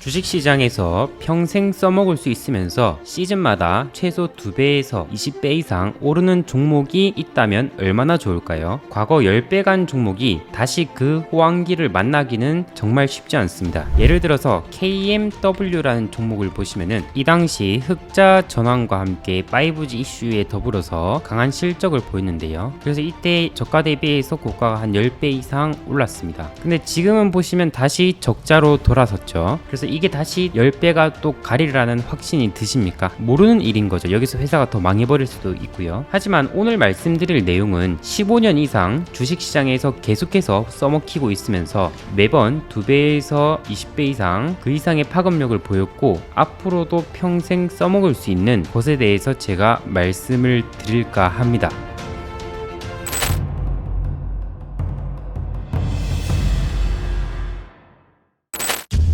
주식시장에서 평생 써먹을 수 있으면서 시즌마다 최소 2배에서 20배 이상 오르는 종목이 있다면 얼마나 좋을까요? 과거 10배 간 종목이 다시 그 호황기를 만나기는 정말 쉽지 않습니다. 예를 들어서 KMW라는 종목을 보시면은 이 당시 흑자 전환과 함께 5G 이슈에 더불어서 강한 실적을 보였는데요. 그래서 이때 저가 대비해서 고가가 한 10배 이상 올랐습니다. 근데 지금은 보시면 다시 적자로 돌아섰죠. 그래서 이게 다시 10배가 또 가리라는 확신이 드십니까? 모르는 일인 거죠. 여기서 회사가 더 망해버릴 수도 있고요. 하지만 오늘 말씀드릴 내용은 15년 이상 주식시장에서 계속해서 써먹히고 있으면서 매번 2배에서 20배 이상 그 이상의 파급력을 보였고 앞으로도 평생 써먹을 수 있는 것에 대해서 제가 말씀을 드릴까 합니다.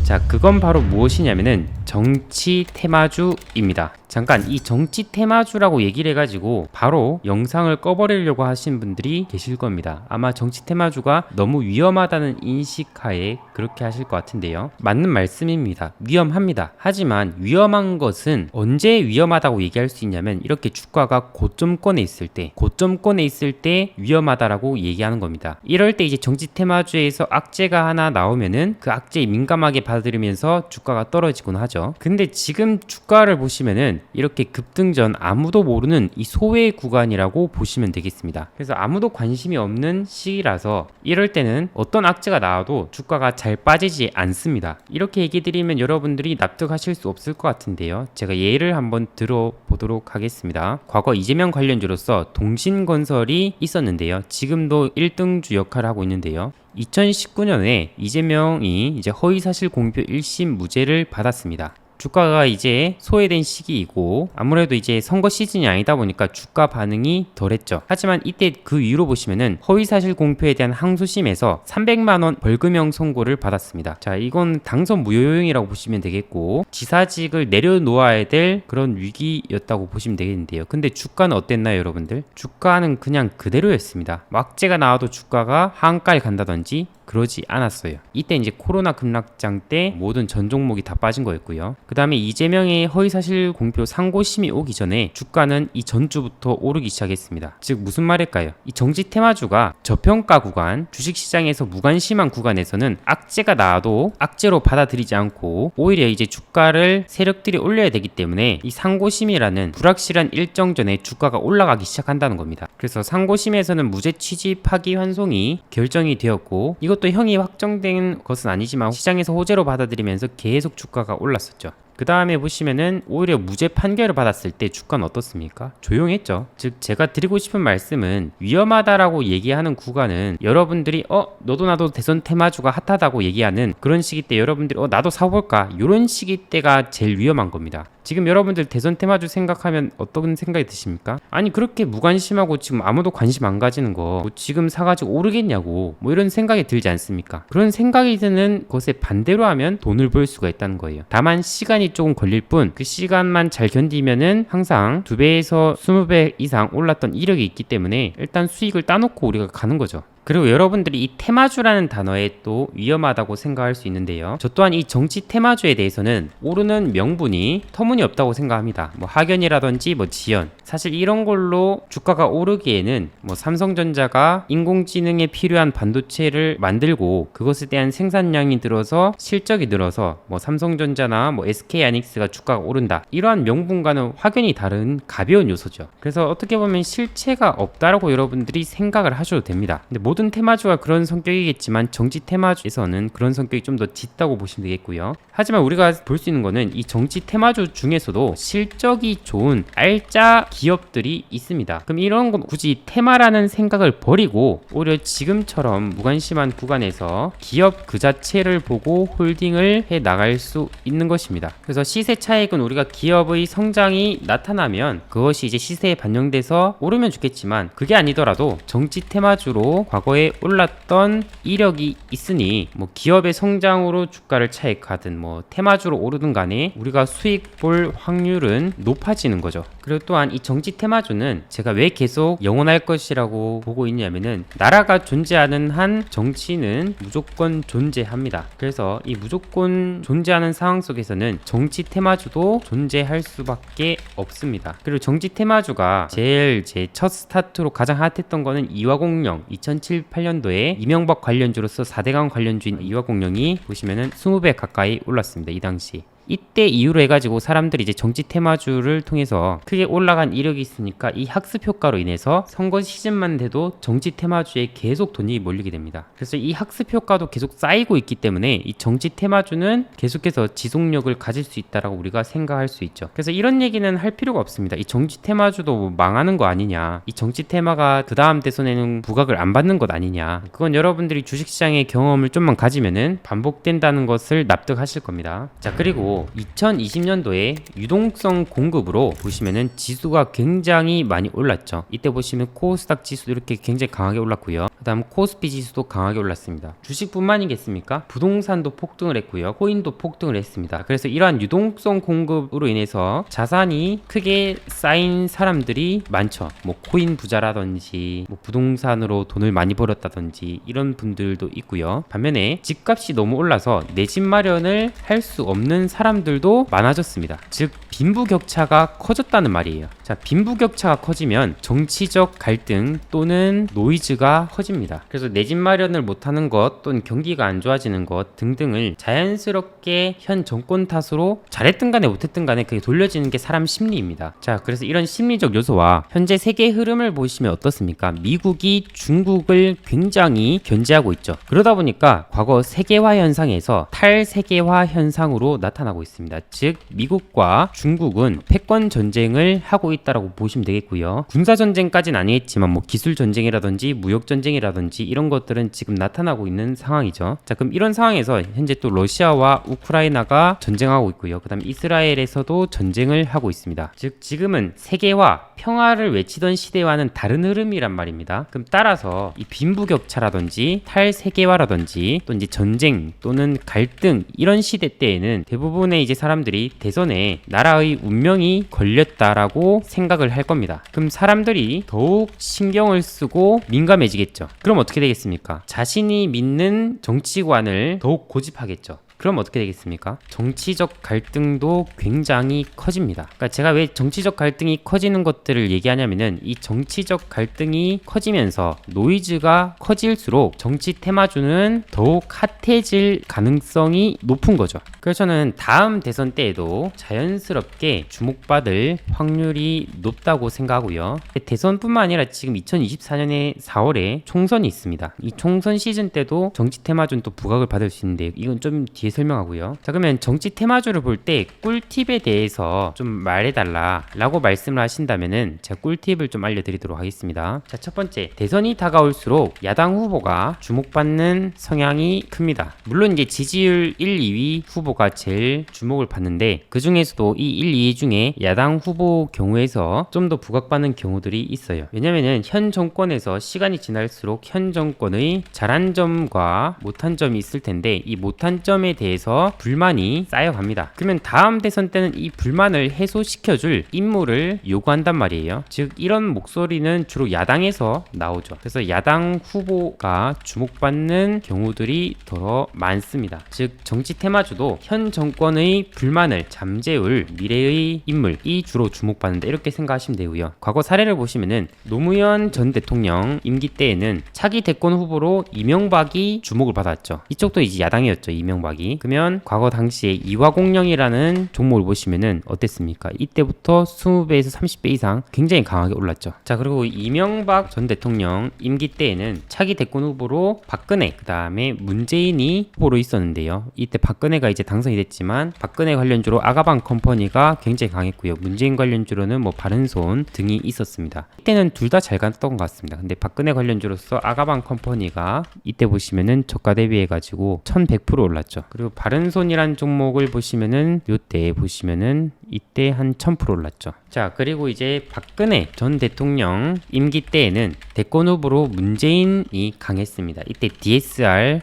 자, 그건 바로 무엇이냐면은 정치 테마주입니다. 잠깐 이 정치 테마주라고 얘기를 해가지고 바로 영상을 꺼버리려고 하신 분들이 계실 겁니다. 아마 정치 테마주가 너무 위험하다는 인식하에 그렇게 하실 것 같은데요. 맞는 말씀입니다. 위험합니다. 하지만 위험한 것은 언제 위험하다고 얘기할 수 있냐면 이렇게 주가가 고점권에 있을 때 위험하다라고 얘기하는 겁니다. 이럴 때 이제 정치 테마주에서 악재가 하나 나오면은 그 악재에 민감하게 받아들이면서 주가가 떨어지곤 하죠. 근데 지금 주가를 보시면은 이렇게 급등전 아무도 모르는 이 소외 구간이라고 보시면 되겠습니다. 그래서 아무도 관심이 없는 시기라서 이럴 때는 어떤 악재가 나와도 주가가 잘 빠지지 않습니다. 이렇게 얘기 드리면 여러분들이 납득하실 수 없을 것 같은데요. 제가 예를 한번 들어보도록 하겠습니다. 과거 이재명 관련주로서 동신건설이 있었는데요. 지금도 1등주 역할을 하고 있는데요. 2019년에 이재명이 이제 허위사실 공표 1심 무죄를 받았습니다. 주가가 이제 소외된 시기이고 아무래도 이제 선거 시즌이 아니다 보니까 주가 반응이 덜했죠. 하지만 이때 그 이유로 보시면은 허위사실 공표에 대한 항소심에서 300만원 벌금형 선고를 받았습니다. 자, 이건 당선 무효용이라고 보시면 되겠고 지사직을 내려놓아야 될 그런 위기였다고 보시면 되겠는데요. 근데 주가는 어땠나요, 여러분들? 주가는 그냥 그대로였습니다. 악재가 나와도 주가가 하한가에 간다든지 그러지 않았어요. 이때 이제 코로나 급락장 때 모든 전 종목이 다 빠진 거였고요. 그 다음에 이재명의 허위사실 공표 상고심이 오기 전에 주가는 이 전주부터 오르기 시작했습니다. 즉 무슨 말일까요? 이 정치 테마주가 저평가 구간, 주식시장에서 무관심한 구간에서는 악재가 나와도 악재로 받아들이지 않고 오히려 이제 주가를 세력들이 올려야 되기 때문에 이 상고심이라는 불확실한 일정 전에 주가가 올라가기 시작한다는 겁니다. 그래서 상고심에서는 무죄 취지 파기 환송이 결정이 되었고 이것도 형이 확정된 것은 아니지만 시장에서 호재로 받아들이면서 계속 주가가 올랐었죠. 그 다음에 보시면은 오히려 무죄 판결을 받았을 때 주가는 어떻습니까? 조용했죠. 즉 제가 드리고 싶은 말씀은 위험하다라고 얘기하는 구간은 여러분들이 너도 나도 대선 테마주가 핫하다고 얘기하는 그런 시기 때 여러분들이 나도 사볼까 이런 시기 때가 제일 위험한 겁니다. 지금 여러분들 대선 테마주 생각하면 어떤 생각이 드십니까? 아니 그렇게 무관심하고 지금 아무도 관심 안 가지는 거 지금 사가지고 오르겠냐고 이런 생각이 들지 않습니까? 그런 생각이 드는 것에 반대로 하면 돈을 벌 수가 있다는 거예요. 다만 시간이 조금 걸릴 뿐 그 시간만 잘 견디면은 항상 2배에서 20배 이상 올랐던 이력이 있기 때문에 일단 수익을 따놓고 우리가 가는 거죠. 그리고 여러분들이 이 테마주라는 단어에 또 위험하다고 생각할 수 있는데요. 저 또한 이 정치 테마주에 대해서는 오르는 명분이 터무니없다고 생각합니다. 학연이라든지 지연 사실 이런 걸로 주가가 오르기에는 삼성전자가 인공지능에 필요한 반도체를 만들고 그것에 대한 생산량이 늘어서 실적이 늘어서 삼성전자나 SK하이닉스가 주가가 오른다 이러한 명분과는 확연히 다른 가벼운 요소죠. 그래서 어떻게 보면 실체가 없다라고 여러분들이 생각을 하셔도 됩니다. 근데 모든 테마주가 그런 성격이겠지만 정치 테마주에서는 그런 성격이 좀 더 짙다고 보시면 되겠고요. 하지만 우리가 볼 수 있는 거는 이 정치 테마주 중에서도 실적이 좋은 알짜 기업들이 있습니다. 그럼 이런 건 굳이 테마라는 생각을 버리고 오히려 지금처럼 무관심한 구간에서 기업 그 자체를 보고 홀딩을 해 나갈 수 있는 것입니다. 그래서 시세 차익은 우리가 기업의 성장이 나타나면 그것이 이제 시세에 반영돼서 오르면 좋겠지만 그게 아니더라도 정치 테마주로 과거에 올랐던 이력이 있으니 뭐 기업의 성장으로 주가를 차익하든 뭐 테마주로 오르든 간에 우리가 수익 볼 확률은 높아지는 거죠. 그리고 또한 이 정치 테마주는 제가 왜 계속 영원할 것이라고 보고 있냐면은 나라가 존재하는 한 정치는 무조건 존재합니다. 그래서 이 무조건 존재하는 상황 속에서는 정치 테마주도 존재할 수밖에 없습니다. 그리고 정치 테마주가 제일 제 첫 스타트로 가장 핫했던 거는 이화공영 2007-8년도에 이명박 관련주로서 4대강 관련주인 이화공영이 보시면은 20배 가까이 올랐습니다. 이 당시. 이때 이후로 해가지고 사람들이 이제 정치 테마주를 통해서 크게 올라간 이력이 있으니까 이 학습 효과로 인해서 선거 시즌만 돼도 정치 테마주에 계속 돈이 몰리게 됩니다. 그래서 이 학습 효과도 계속 쌓이고 있기 때문에 이 정치 테마주는 계속해서 지속력을 가질 수 있다라고 우리가 생각할 수 있죠. 그래서 이런 얘기는 할 필요가 없습니다. 이 정치 테마주도 뭐 망하는 거 아니냐, 이 정치 테마가 그 다음 대선에는 부각을 안 받는 것 아니냐, 그건 여러분들이 주식시장의 경험을 좀만 가지면은 반복된다는 것을 납득하실 겁니다. 자, 그리고 2020년도에 유동성 공급으로 보시면은 지수가 굉장히 많이 올랐죠. 이때 보시면 코스닥 지수도 이렇게 굉장히 강하게 올랐고요. 그 다음 코스피 지수도 강하게 올랐습니다. 주식뿐만이겠습니까? 부동산도 폭등을 했고요. 코인도 폭등을 했습니다. 그래서 이러한 유동성 공급으로 인해서 자산이 크게 쌓인 사람들이 많죠. 뭐 코인 부자라든지 뭐 부동산으로 돈을 많이 벌었다든지 이런 분들도 있고요. 반면에 집값이 너무 올라서 내 집 마련을 할 수 없는 사람들도 많아졌습니다. 즉 빈부격차가 커졌다는 말이에요. 자, 빈부격차가 커지면 정치적 갈등 또는 노이즈가 커집니다. 그래서 내 집 마련을 못하는 것 또는 경기가 안 좋아지는 것 등등을 자연스럽게 현 정권 탓으로 잘했든 간에 못했든 간에 그게 돌려지는 게 사람 심리입니다. 자, 그래서 이런 심리적 요소와 현재 세계 흐름을 보시면 어떻습니까? 미국이 중국을 굉장히 견제하고 있죠. 그러다 보니까 과거 세계화 현상에서 탈세계화 현상으로 나타나고 있습니다. 즉 미국과 중국은 패권 전쟁을 하고 있다라고 보시면 되겠고요. 군사 전쟁까지는 아니겠지만 뭐 기술 전쟁이라든지 무역 전쟁이라든지 이런 것들은 지금 나타나고 있는 상황이죠. 자, 그럼 이런 상황에서 현재 또 러시아와 우크라이나가 전쟁하고 있고요. 그다음 이스라엘에서도 전쟁을 하고 있습니다. 즉 지금은 세계화, 평화를 외치던 시대와는 다른 흐름이란 말입니다. 그럼 따라서 이 빈부격차라든지 탈세계화라든지 또 이제 전쟁 또는 갈등 이런 시대 때에는 대부분의 이제 사람들이 대선에 나라의 운명이 걸렸다라고 생각을 할 겁니다. 그럼 사람들이 더욱 신경을 쓰고 민감해지겠죠. 그럼 어떻게 되겠습니까? 자신이 믿는 정치관을 더욱 고집하겠죠. 그럼 어떻게 되겠습니까? 정치적 갈등도 굉장히 커집니다. 그러니까 제가 왜 정치적 갈등이 커지는 것들을 얘기하냐면은 이 정치적 갈등이 커지면서 노이즈가 커질수록 정치 테마주는 더욱 핫해질 가능성이 높은 거죠. 그래서 저는 다음 대선 때에도 자연스럽게 주목받을 확률이 높다고 생각하고요. 대선뿐만 아니라 지금 2024년에 4월에 총선이 있습니다. 이 총선 시즌 때도 정치 테마주는 또 부각을 받을 수 있는데 이건 좀 뒤에 설명하고요. 자, 그러면 정치 테마주를 볼 때 꿀팁에 대해서 좀 말해달라 라고 말씀을 하신다면은 제가 꿀팁을 좀 알려드리도록 하겠습니다. 자, 첫 번째, 대선이 다가올수록 야당 후보가 주목받는 성향이 큽니다. 물론 이제 지지율 1, 2위 후보가 제일 주목을 받는데 그 중에서도 이 1, 2위 중에 야당 후보 경우에서 좀 더 부각받는 경우들이 있어요. 왜냐면은 현 정권에서 시간이 지날수록 현 정권의 잘한 점과 못한 점이 있을 텐데 이 못한 점에 대해서 불만이 쌓여갑니다. 그러면 다음 대선 때는 이 불만을 해소시켜줄 인물을 요구한단 말이에요. 즉 이런 목소리는 주로 야당에서 나오죠. 그래서 야당 후보가 주목받는 경우들이 더 많습니다. 즉 정치 테마주도 현 정권의 불만을 잠재울 미래의 인물이 주로 주목받는다 이렇게 생각하시면 되고요. 과거 사례를 보시면은 노무현 전 대통령 임기 때에는 차기 대권 후보로 이명박이 주목을 받았죠. 이쪽도 이제 야당이었죠. 이명박이. 그러면 과거 당시에 이화공영이라는 종목을 보시면은 어땠습니까? 이때부터 20배에서 30배 이상 굉장히 강하게 올랐죠. 자, 그리고 이명박 전 대통령 임기 때에는 차기 대권 후보로 박근혜, 그 다음에 문재인이 후보로 있었는데요. 이때 박근혜가 이제 당선이 됐지만 박근혜 관련주로 아가방 컴퍼니가 굉장히 강했고요. 문재인 관련주로는 뭐 바른손 등이 있었습니다. 이때는 둘 다 잘 갔던 것 같습니다. 근데 박근혜 관련주로서 아가방 컴퍼니가 이때 보시면은 저가 대비해가지고 1100% 올랐죠. 그리고 바른손이란 종목을 보시면은 요때 보시면은 이때 한 1000% 올랐죠. 자, 그리고 이제 박근혜 전 대통령 임기 때에는 대권 후보로 문재인이 강했습니다. 이때 DSR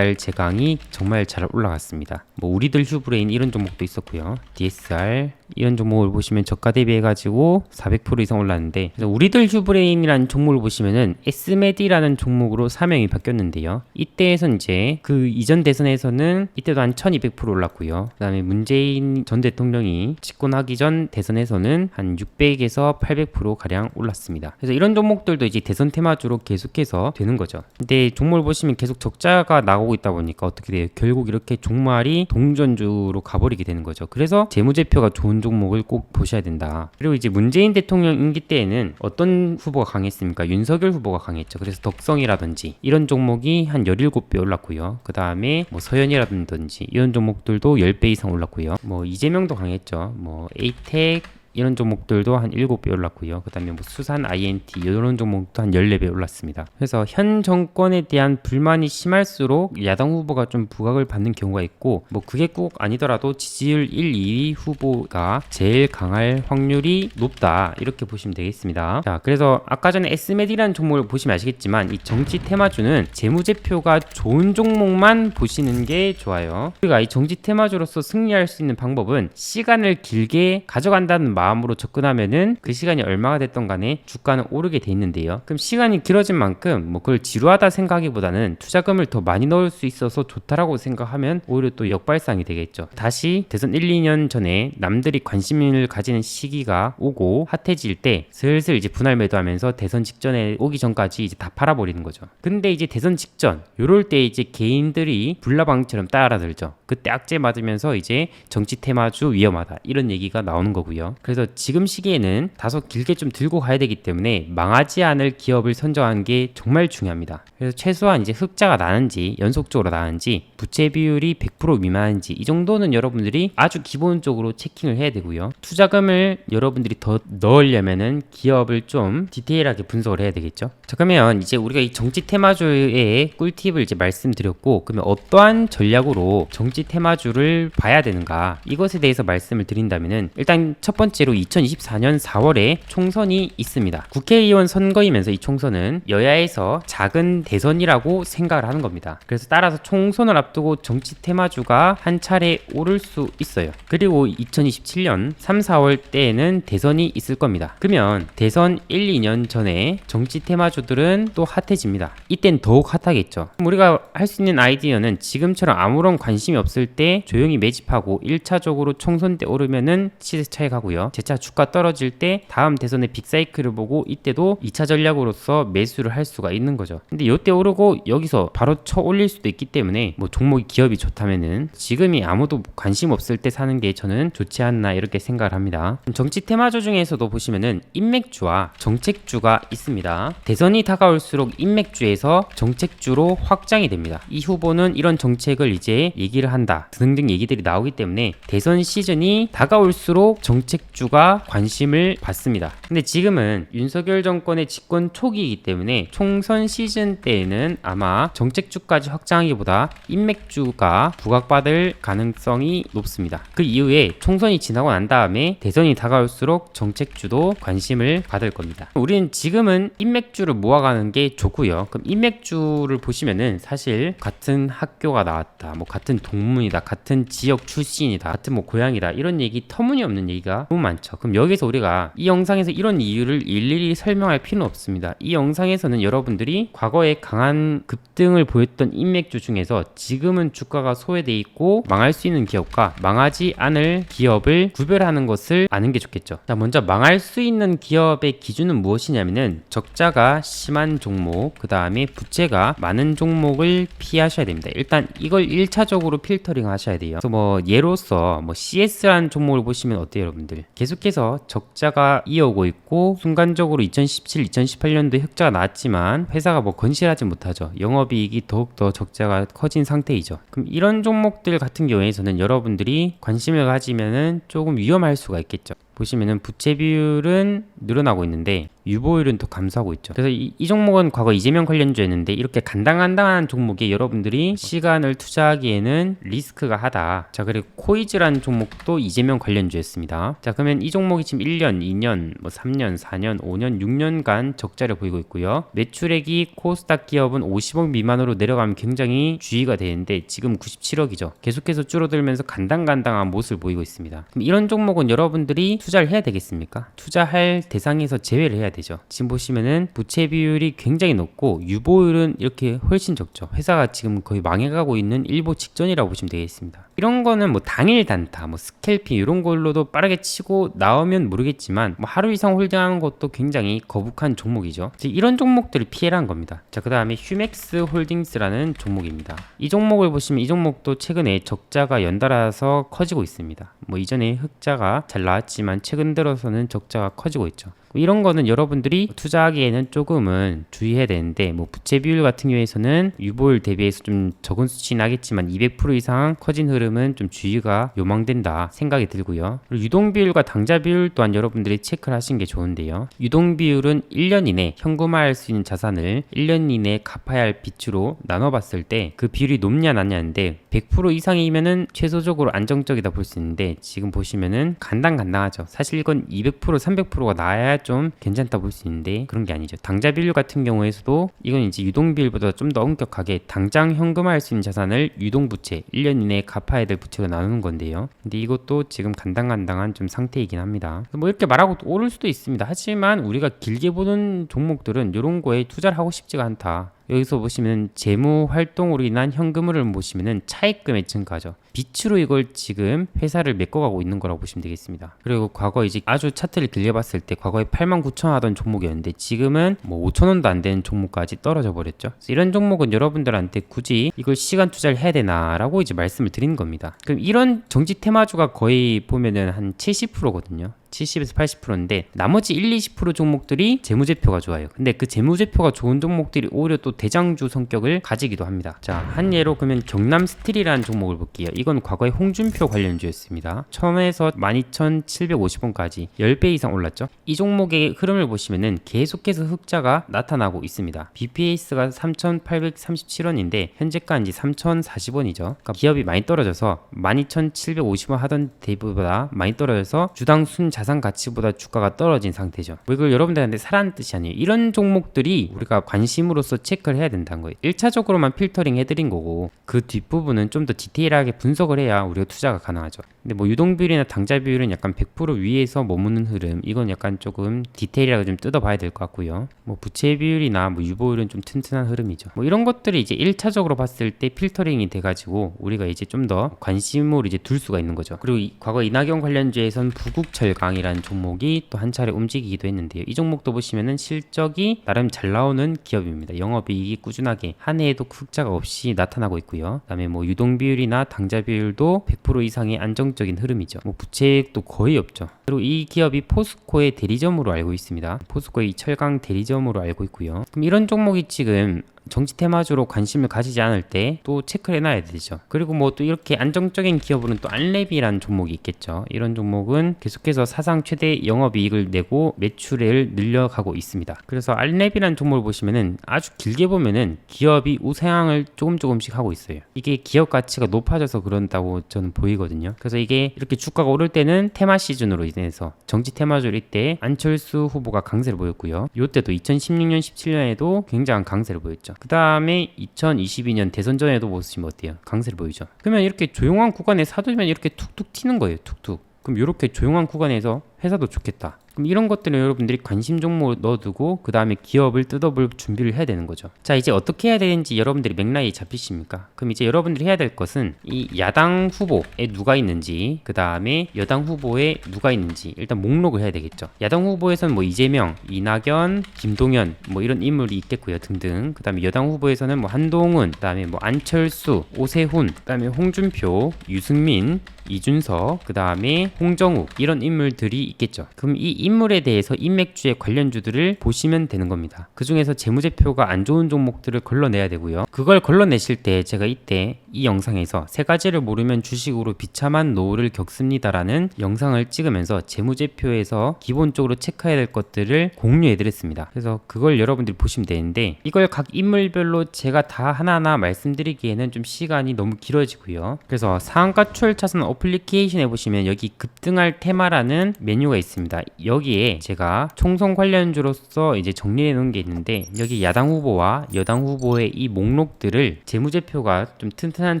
제강이 정말 잘 올라갔습니다. 뭐 우리들 휴브레인 이런 종목도 있었고요. DSR 이런 종목을 보시면 저가 대비해가지고 400% 이상 올랐는데, 그래서 우리들 휴브레인이라는 종목을 보시면은 SMED라는 종목으로 사명이 바뀌었는데요. 이때에선 이제 그 이전 대선에서는 이때도 한 1200% 올랐고요. 그 다음에 문재인 전 대통령이 집권하기 전 대선에서는 한 600에서 800% 가량 올랐습니다. 그래서 이런 종목들도 이제 대선 테마주로 계속해서 되는 거죠. 근데 종목을 보시면 계속 적자가 나오고 있다 보니까 어떻게 돼요? 결국 이렇게 종말이 동전주로 가버리게 되는 거죠. 그래서 재무제표가 좋은 종목을 꼭 보셔야 된다. 그리고 이제 문재인 대통령 임기 때에는 어떤 후보가 강했습니까? 윤석열 후보가 강했죠. 그래서 덕성이라든지 이런 종목이 한 17배 올랐고요. 그 다음에 뭐 서현이라든지 이런 종목들도 10배 이상 올랐고요. 뭐 이재명도 강했죠. 뭐 에이텍 이런 종목들도 한 7배 올랐고요. 그 다음에 뭐 수산 INT 이런 종목도 한 14배 올랐습니다. 그래서 현 정권에 대한 불만이 심할수록 야당 후보가 좀 부각을 받는 경우가 있고, 뭐 그게 꼭 아니더라도 지지율 1, 2위 후보가 제일 강할 확률이 높다, 이렇게 보시면 되겠습니다. 자, 그래서 아까 전에 SMED라는 종목을 보시면 아시겠지만 이 정치 테마주는 재무제표가 좋은 종목만 보시는 게 좋아요. 우리가 이 정치 테마주로서 승리할 수 있는 방법은 시간을 길게 가져간다는 마음으로 접근하면은 그 시간이 얼마가 됐던 간에 주가는 오르게 돼 있는데요. 그럼 시간이 길어진 만큼 뭐 그걸 지루하다 생각하기보다는 투자금을 더 많이 넣을 수 있어서 좋다라고 생각하면 오히려 또 역발상이 되겠죠. 다시 대선 1, 2년 전에 남들이 관심을 가지는 시기가 오고 핫해질 때 슬슬 이제 분할 매도하면서 대선 직전에 오기 전까지 이제 다 팔아버리는 거죠. 근데 이제 대선 직전 요럴 때 이제 개인들이 불나방처럼 따라들죠. 그때 악재 맞으면서 이제 정치 테마주 위험하다, 이런 얘기가 나오는 거고요. 그래서 지금 시기에는 다소 길게 좀 들고 가야 되기 때문에 망하지 않을 기업을 선정하는 게 정말 중요합니다. 그래서 최소한 이제 흑자가 나는지 연속적으로 나는지 부채 비율이 100% 미만인지 이 정도는 여러분들이 아주 기본적으로 체킹을 해야 되고요. 투자금을 여러분들이 더 넣으려면은 기업을 좀 디테일하게 분석을 해야 되겠죠. 자, 그러면 이제 우리가 이 정치 테마주의 꿀팁을 이제 말씀드렸고, 그러면 어떠한 전략으로 정치 테마주를 봐야 되는가, 이것에 대해서 말씀을 드린다면은 일단 첫 번째로 2024년 4월에 총선이 있습니다. 국회의원 선거이면서 이 총선은 여야에서 작은 대선이라고 생각을 하는 겁니다. 그래서 따라서 총선을 앞두고 정치 테마주가 한 차례 오를 수 있어요. 그리고 2027년 3, 4월 때에는 대선이 있을 겁니다. 그러면 대선 1, 2년 전에 정치 테마주들은 또 핫해집니다. 이땐 더욱 핫하겠죠. 우리가 할 수 있는 아이디어는 지금처럼 아무런 관심이 없을 때 조용히 매집하고 1차적으로 총선 때 오르면은 시세 차익 하고요. 재차 주가 떨어질 때 다음 대선의 빅사이클을 보고 이때도 2차 전략으로서 매수를 할 수가 있는 거죠. 근데 이때 오르고 여기서 바로 쳐 올릴 수도 있기 때문에 뭐 종목이 기업이 좋다면은 지금이 아무도 관심 없을 때 사는 게 저는 좋지 않나, 이렇게 생각을 합니다. 정치 테마주 중에서도 보시면은 인맥주와 정책주가 있습니다. 대선이 다가올수록 인맥주에서 정책주로 확장이 됩니다. 이 후보는 이런 정책을 이제 얘기를 한다 등등 얘기들이 나오기 때문에 대선 시즌이 다가올수록 정책주가 관심을 받습니다. 근데 지금은 윤석열 정권의 집권 초기이기 때문에 총선 시즌 때에는 아마 정책주까지 확장하기보다 인맥주가 부각받을 가능성이 높습니다. 그 이후에 총선이 지나고 난 다음에 대선이 다가올수록 정책주도 관심을 받을 겁니다. 우리는 지금은 인맥주를 모아가는 게 좋고요. 그럼 인맥주를 보시면은 사실 같은 학교가 나왔다, 뭐 같은 동문이다, 같은 지역 출신이다, 같은 뭐 고향이다, 이런 얘기 터무니없는 얘기가 너무 많죠. 그럼 여기서 우리가 이 영상에서 이런 이유를 일일이 설명할 필요는 없습니다. 이 영상에서는 여러분들이 과거에 강한 급등을 보였던 인맥주 중에서 지금은 주가가 소외돼 있고 망할 수 있는 기업과 망하지 않을 기업을 구별하는 것을 아는 게 좋겠죠. 자, 먼저 망할 수 있는 기업의 기준은 무엇이냐면은 적자가 심한 종목, 그 다음에 부채가 많은 종목을 피하셔야 됩니다. 일단 이걸 1차적으로 필터링 하셔야 돼요. 그래서 뭐 예로서 뭐 CS라는 종목을 보시면 어때요, 여러분들? 계속해서 적자가 이어오고 있고 순간적으로 2017, 2018년도에 흑자가 나왔지만 회사가 뭐 건실하지 못하죠. 영업이익이 더욱더 적자가 커진 상태이죠. 그럼 이런 종목들 같은 경우에서는 여러분들이 관심을 가지면은 조금 위험할 수가 있겠죠. 보시면은 부채 비율은 늘어나고 있는데 유보율은 더 감소하고 있죠. 그래서 이 종목은 과거 이재명 관련주였는데 이렇게 간당간당한 종목에 여러분들이 시간을 투자하기에는 리스크가 하다. 자, 그리고 코이즈라는 종목도 이재명 관련주였습니다. 자, 그러면 이 종목이 지금 1년, 2년, 뭐 3년, 4년, 5년, 6년간 적자를 보이고 있고요. 매출액이 코스닥 기업은 50억 미만으로 내려가면 굉장히 주의가 되는데 지금 97억이죠. 계속해서 줄어들면서 간당간당한 모습을 보이고 있습니다. 그럼 이런 종목은 여러분들이 투자를 해야 되겠습니까? 투자할 대상에서 제외를 해야 되죠. 지금 보시면은 부채 비율이 굉장히 높고 유보율은 이렇게 훨씬 적죠. 회사가 지금 거의 망해가고 있는 일보 직전이라고 보시면 되겠습니다. 이런 거는 뭐 당일 단타, 뭐 스캘핑 이런 걸로도 빠르게 치고 나오면 모르겠지만 뭐 하루 이상 홀딩하는 것도 굉장히 거북한 종목이죠. 이런 종목들을 피해라는 겁니다. 자, 그 다음에 휴맥스 홀딩스라는 종목입니다. 이 종목을 보시면 이 종목도 최근에 적자가 연달아서 커지고 있습니다. 뭐 이전에 흑자가 잘 나왔지만 최근 들어서는 적자가 커지고 있죠. 이런 거는 여러분들이 투자하기에는 조금은 주의해야 되는데 뭐 부채 비율 같은 경우에서는 유보율 대비해서 좀 적은 수치는 하겠지만 200% 이상 커진 흐름은 좀 주의가 요망된다 생각이 들고요. 그리고 유동 비율과 당좌 비율 또한 여러분들이 체크를 하시는 게 좋은데요. 유동 비율은 1년 이내 현금화할 수 있는 자산을 1년 이내 갚아야 할 빚으로 나눠봤을 때 그 비율이 높냐 낮냐인데 100% 이상이면은 최소적으로 안정적이다 볼 수 있는데 지금 보시면은 간당간당하죠. 사실 이건 200% 300%가 나야 좀 괜찮다 볼 수 있는데 그런 게 아니죠. 당좌 비율 같은 경우에서도 이건 이제 유동 비율보다 좀 더 엄격하게 당장 현금화할 수 있는 자산을 유동 부채 1년 이내에 갚아야 될 부채로 나누는 건데요. 근데 이것도 지금 간당간당한 좀 상태이긴 합니다. 뭐 이렇게 말하고 오를 수도 있습니다. 하지만 우리가 길게 보는 종목들은 이런 거에 투자를 하고 싶지가 않다. 여기서 보시면 재무 활동으로 인한 현금흐름을 보시면은 차입금의 증가죠. 빛으로 이걸 지금 회사를 메꿔가고 있는 거라고 보시면 되겠습니다. 그리고 과거 이제 아주 차트를 길게 봤을 때 과거에 89,000원 하던 종목이었는데 지금은 뭐 5,000원도 안 되는 종목까지 떨어져 버렸죠. 이런 종목은 여러분들한테 굳이 이걸 시간 투자를 해야 되나라고 이제 말씀을 드리는 겁니다. 그럼 이런 정지 테마주가 거의 보면은 한 70%거든요. 70에서 80%인데 나머지 1, 20% 종목들이 재무제표가 좋아요. 근데 그 재무제표가 좋은 종목들이 오히려 또 대장주 성격을 가지기도 합니다. 자, 한 예로 그러면 경남스틸이라는 종목을 볼게요. 이건 과거에 홍준표 관련주였습니다. 처음에서 12,750원까지 10배 이상 올랐죠. 이 종목의 흐름을 보시면은 계속해서 흑자가 나타나고 있습니다. BPS가 3,837원인데 현재가는 이제 3,040원이죠. 그러니까 기업이 많이 떨어져서 12,750원 하던 대비보다 많이 떨어져서 주당 순 자산 가치보다 주가가 떨어진 상태죠. 뭐 이걸 여러분들한테 사라는 뜻이 아니에요. 이런 종목들이 우리가 관심으로서 체크를 해야 된다는 거예요. 1차적으로만 필터링 해드린 거고 그 뒷부분은 좀 더 디테일하게 분석을 해야 우리가 투자가 가능하죠. 근데 뭐 유동비율이나 당좌 비율은 약간 100% 위에서 머무는 흐름, 이건 약간 조금 디테일하게 좀 뜯어봐야 될 것 같고요. 뭐 부채 비율이나 뭐 유보율은 좀 튼튼한 흐름이죠. 뭐 이런 것들이 이제 1차적으로 봤을 때 필터링이 돼가지고 우리가 이제 좀 더 관심을 이제 둘 수가 있는 거죠. 그리고 과거 이낙연 관련주에선 부국철강이라는 종목이 또 한 차례 움직이기도 했는데요. 이 종목도 보시면은 실적이 나름 잘 나오는 기업입니다. 영업이익이 꾸준하게 한 해에도 흑자가 없이 나타나고 있고요. 그다음에 뭐 유동 비율이나 당좌 비율도 100% 이상의 안정적인 흐름이죠. 뭐 부채액도 거의 없죠. 그리고 이 기업이 포스코의 대리점으로 알고 있습니다. 포스코의 철강 대리점으로 알고 있고요. 그럼 이런 종목이 지금 정치 테마주로 관심을 가지지 않을 때 또 체크를 해놔야 되죠. 그리고 뭐 또 이렇게 안정적인 기업으로는 또 안랩이라는 종목이 있겠죠. 이런 종목은 계속해서 사상 최대 영업이익을 내고 매출을 늘려가고 있습니다. 그래서 안랩이라는 종목을 보시면은 아주 길게 보면은 기업이 우상향을 조금씩 하고 있어요. 이게 기업 가치가 높아져서 그런다고 저는 보이거든요. 그래서 이게 이렇게 주가가 오를 때는 테마 시즌으로 인해서 정치 테마주일 때 안철수 후보가 강세를 보였고요. 이때도 2016년 17년에도 굉장한 강세를 보였죠. 그 다음에 2022년 대선 전에도 보시면 어때요? 강세를 보이죠. 그러면 이렇게 조용한 구간에 사두면 이렇게 툭툭 튀는 거예요. 툭툭. 그럼 이렇게 조용한 구간에서 회사도 좋겠다. 그럼 이런 것들은 여러분들이 관심 종목을 넣어두고 그 다음에 기업을 뜯어볼 준비를 해야 되는 거죠. 자, 이제 어떻게 해야 되는지 여러분들이 맥락이 잡히십니까? 그럼 이제 여러분들이 해야 될 것은 이 야당 후보에 누가 있는지, 그 다음에 여당 후보에 누가 있는지 일단 목록을 해야 되겠죠. 야당 후보에서는 뭐 이재명, 이낙연, 김동연 뭐 이런 인물이 있겠고요. 등등. 그 다음에 여당 후보에서는 뭐 한동훈, 그 다음에 뭐 안철수, 오세훈, 그 다음에 홍준표, 유승민, 이준석, 그 다음에 홍정욱 이런 인물들이 있겠죠. 그럼 이 인물에 대해서 인맥주의 관련주들을 보시면 되는 겁니다. 그 중에서 재무제표가 안 좋은 종목들을 걸러내야 되고요. 그걸 걸러내실 때 제가 이때 이 영상에서 세 가지를 모르면 주식으로 비참한 노후를 겪습니다라는 영상을 찍으면서 재무제표에서 기본적으로 체크해야 될 것들을 공유해 드렸습니다. 그래서 그걸 여러분들이 보시면 되는데 이걸 각 인물별로 제가 다 하나하나 말씀드리기에는 좀 시간이 너무 길어지고요. 그래서 상한가 추월 차선 어플리케이션에 보시면 여기 급등할 테마라는 메뉴가 있습니다. 여기에 제가 총선 관련주로서 이제 정리해 놓은 게 있는데 여기 야당 후보와 여당 후보의 이 목록들을 재무제표가 좀 튼튼한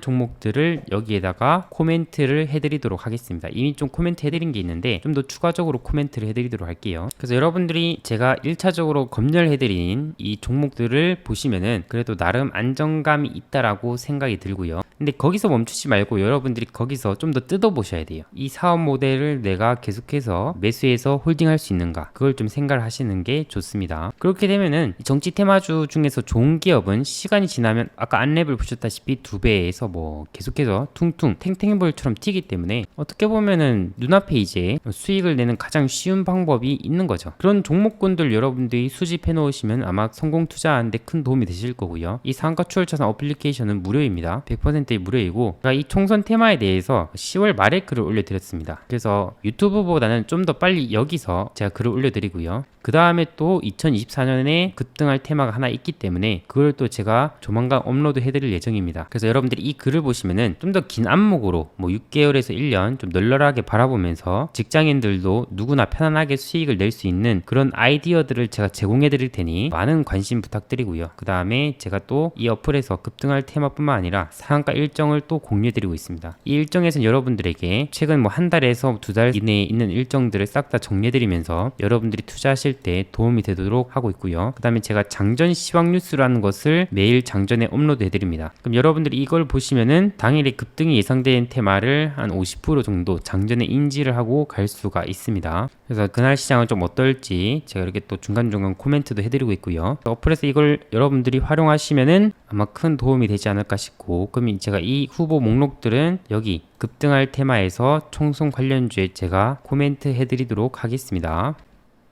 종목들을 여기에다가 코멘트를 해드리도록 하겠습니다. 이미 좀 코멘트 해드린 게 있는데 좀 더 추가적으로 코멘트를 해드리도록 할게요. 그래서 여러분들이 제가 1차적으로 검열해드린 이 종목들을 보시면은 그래도 나름 안정감이 있다라고 생각이 들고요. 근데 거기서 멈추지 말고 여러분들이 거기서 좀 더 뜯어보셔야 돼요. 이 사업 모델을 내가 계속해서 매수해서 홀딩할 수 있는가, 그걸 좀 생각을 하시는 게 좋습니다. 그렇게 되면은 정치 테마주 중에서 좋은 기업은 시간이 지나면 아까 안랩을 보셨다시피 2배에서 뭐 계속해서 퉁퉁 탱탱볼처럼 튀기 때문에 어떻게 보면은 눈앞에 이제 수익을 내는 가장 쉬운 방법이 있는 거죠. 그런 종목군들 여러분들이 수집해 놓으시면 아마 성공 투자하는데 큰 도움이 되실 거고요. 이 상가 추월 차선 어플리케이션은 무료입니다. 100% 무료이고, 제가 이 총선 테마에 대해서 10월 말에 글을 올려드렸습니다. 그래서 유튜브보다는 좀 더 빨리 여기서 제가 글을 올려드리고요. 그 다음에 또 2024년에 급등할 테마가 하나 있기 때문에 그걸 또 제가 조만간 업로드 해드릴 예정입니다. 그래서 여러분들이 이 글을 보시면은 좀 더 긴 안목으로 뭐 6개월에서 1년 좀 널널하게 바라보면서 직장인들도 누구나 편안하게 수익을 낼 수 있는 그런 아이디어들을 제가 제공해 드릴 테니 많은 관심 부탁드리고요. 그 다음에 제가 또 이 어플에서 급등할 테마뿐만 아니라 상한가 일정을 또 공유해 드리고 있습니다. 이 일정에서는 여러분들에게 최근 뭐 한 달에서 2달 이내에 있는 일정들을 싹 다 정리해 드리면서 여러분들이 투자하실 때 도움이 되도록 하고 있고요. 그 다음에 제가 장전 시황 뉴스라는 것을 매일 장전에 업로드 해드립니다. 그럼 여러분들이 이걸 보시면은 당일에 급등이 예상된 테마를 한 50% 정도 장전에 인지를 하고 갈 수가 있습니다. 그래서 그날 시장은 좀 어떨지 제가 이렇게 또 중간중간 코멘트도 해드리고 있고요. 어플에서 이걸 여러분들이 활용하시면은 아마 큰 도움이 되지 않을까 싶고, 그럼 제가 이 후보 목록들은 여기 급등할 테마에서 총선 관련주에 제가 코멘트 해드리도록 하겠습니다.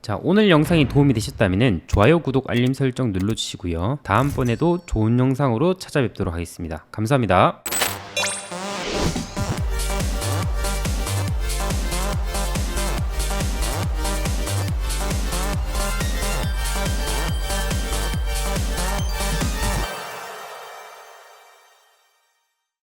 자, 오늘 영상이 도움이 되셨다면 좋아요, 구독, 알림 설정 눌러주시고요. 다음번에도 좋은 영상으로 찾아뵙도록 하겠습니다. 감사합니다.